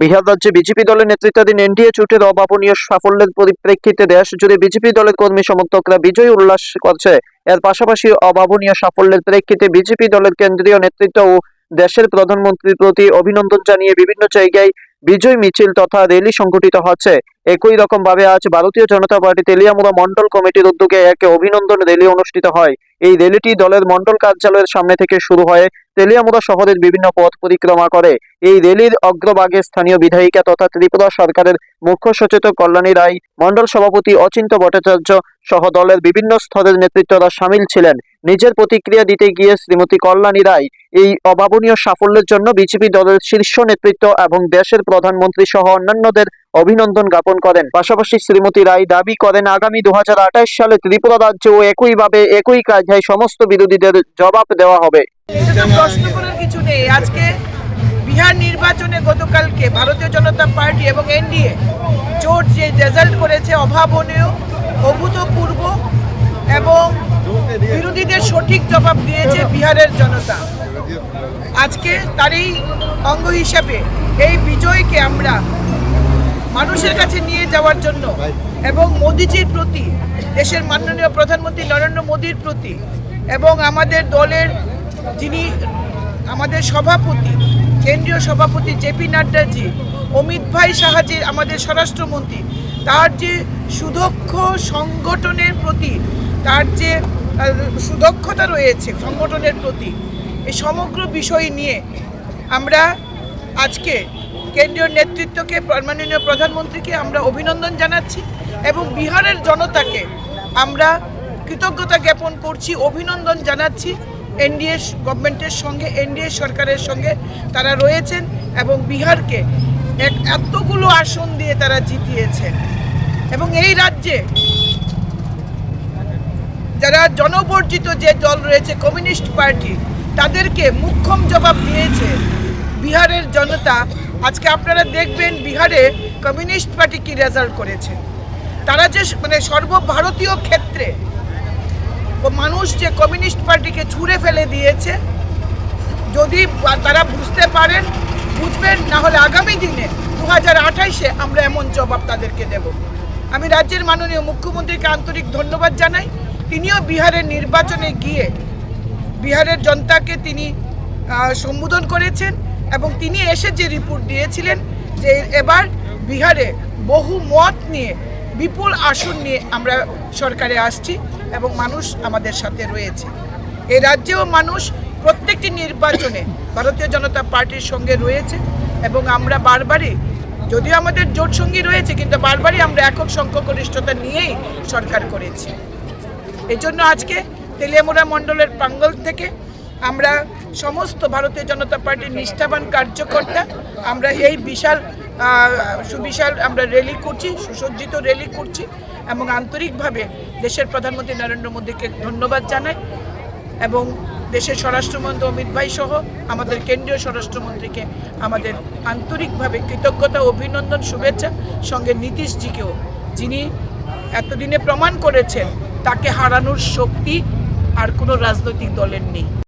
বিহার রাজ্যে বিজেপি দলের নেতৃত্বাধীন এনডিএ জোটের অভাবনীয় সাফল্যের পরিপ্রেক্ষিতে দেশ জুড়ে বিজেপি দলের কর্মী সমর্থকরা বিজয় উল্লাস করছে। এর পাশাপাশি অভাবনীয় সাফল্যের প্রেক্ষিতে বিজেপি দলের কেন্দ্রীয় নেতৃত্ব ও দেশের প্রধানমন্ত্রীর প্রতি অভিনন্দন জানিয়ে বিভিন্ন জায়গায় বিজয় মিছিল তথা র্যালি সংগঠিত হচ্ছে। একই রকম ভাবে আজ ভারতীয় জনতা পার্টি তেলিয়ামুড়া মন্ডল কমিটির উদ্যোগে এক অভিনন্দন র্যালি অনুষ্ঠিত হয়। এই র্যালিটি দলের মন্ডল কার্যালয়ের সামনে থেকে শুরু হয়ে তেলিয়ামুড়া শহরের বিভিন্ন পথ পরিক্রমা করে। এই র্যালির অগ্রভাগে স্থানীয় বিধায়িকা তথা ত্রিপুরা সরকারের মুখ্য সচেতক কল্যাণী রায়, মন্ডল সভাপতি অচিন্ত ভট্টাচার্য সহ দলের বিভিন্ন স্তরের নেতৃত্বরা সামিল ছিলেন। নিজের প্রতিক্রিয়া দিতে গিয়ে শ্রীমতী কল্যাণী রায় এই অভাবনীয় সাফল্যের জন্য বিজেপি দলের শীর্ষ নেতৃত্ব এবং দেশের প্রধানমন্ত্রী সহ অন্যান্যদের অভিনন্দন জ্ঞাপন করেন। পাশাপাশি শ্রীমতী রায় দাবি করেন আগামী 2028 সালে ত্রিপুরা রাজ্যেও একইভাবে একই কায়দায় সমস্ত বিরোধীদের জবাব দেওয়া হবে। প্রশ্ন করার কিছু নেই। আজকে বিহার নির্বাচনে গতকালকে ভারতীয় জনতা পার্টি এবং এনডিএ জোট যে রেজাল্ট করেছে অভাবনীয়, অভূতপূর্ব এবং বিরোধীদের সঠিক জবাব দিয়েছে বিহারের জনতা। আজকে তারই অঙ্গ হিসাবে এই বিজয়কে আমরা মানুষের কাছে নিয়ে যাওয়ার জন্য এবং মোদিজির প্রতি, দেশের মাননীয় প্রধানমন্ত্রী নরেন্দ্র মোদির প্রতি এবং আমাদের দলের যিনি আমাদের সভাপতি, কেন্দ্রীয় সভাপতি জেপি নাড্ডাজি, অমিত ভাই সাহাজি আমাদের স্বরাষ্ট্রমন্ত্রী, তার যে সুদক্ষ সংগঠনের প্রতি, তার যে সুদক্ষতা রয়েছে সংগঠনের প্রতি, এই সমগ্র বিষয় নিয়ে আমরা আজকে কেন্দ্রীয় নেতৃত্বকে, মাননীয় প্রধানমন্ত্রীকে আমরা অভিনন্দন জানাচ্ছি এবং বিহারের জনতাকে আমরা কৃতজ্ঞতা জ্ঞাপন করছি, অভিনন্দন জানাচ্ছি। এনডিএ গভর্নমেন্টের সঙ্গে, এনডিএ সরকারের সঙ্গে তারা রয়েছেন এবং বিহারকে এতগুলো আসন দিয়ে তারা জিতিয়েছেন এবং এই রাজ্যে যারা জনবর্জিত যে দল রয়েছে কমিউনিস্ট পার্টি, তাদেরকে মুখ্যম জবাব দিয়েছে বিহারের জনতা। আজকে আপনারা দেখবেন বিহারে কমিউনিস্ট পার্টি কি রেজাল্ট করেছে। তারা যে সর্বভারতীয় ক্ষেত্রে মানুষ যে কমিউনিস্ট পার্টিকে ছুঁড়ে ফেলে দিয়েছে, যদি তারা বুঝতে পারেন বুঝবেন, না হলে আগামী দিনে 2028-এ আমরা এমন জবাব তাদেরকে দেব। আমি রাজ্যের মাননীয় মুখ্যমন্ত্রীকে আন্তরিক ধন্যবাদ জানাই। তিনিও বিহারের নির্বাচনে গিয়ে বিহারের জনতাকে তিনি সম্বোধন করেছেন এবং তিনি এসে যে রিপোর্ট দিয়েছিলেন যে এবার বিহারে বহু মত নিয়ে, বিপুল আসন নিয়ে আমরা সরকারে আসছি এবং মানুষ আমাদের সাথে রয়েছে। এই রাজ্যেও মানুষ প্রত্যেকটি নির্বাচনে ভারতীয় জনতা পার্টির সঙ্গে রয়েছে এবং আমরা বারবারই, যদিও আমাদের জোট সঙ্গী রয়েছে, কিন্তু বারবারই আমরা একক সংখ্যাগরিষ্ঠতা নিয়েই সরকার করেছি। এই জন্য আজকে তেলিয়ামুড়া মণ্ডলের প্রাঙ্গণ থেকে আমরা সমস্ত ভারতীয় জনতা পার্টির নিষ্ঠাবান কার্যকর্তা আমরা এই সুবিশাল আমরা র্যালি করছি, সুসজ্জিত র্যালি করছি এবং আন্তরিকভাবে দেশের প্রধানমন্ত্রী নরেন্দ্র মোদীকে ধন্যবাদ জানাই এবং দেশের স্বরাষ্ট্রমন্ত্রী অমিত ভাই সহ আমাদের কেন্দ্রীয় স্বরাষ্ট্রমন্ত্রীকে আমাদের আন্তরিকভাবে কৃতজ্ঞতা, অভিনন্দন, শুভেচ্ছা, সঙ্গে নীতিশজিকেও, যিনি এতদিনে প্রমাণ করেছেন তাকে হারানোর শক্তি আর কোনো রাজনৈতিক দলের নেই।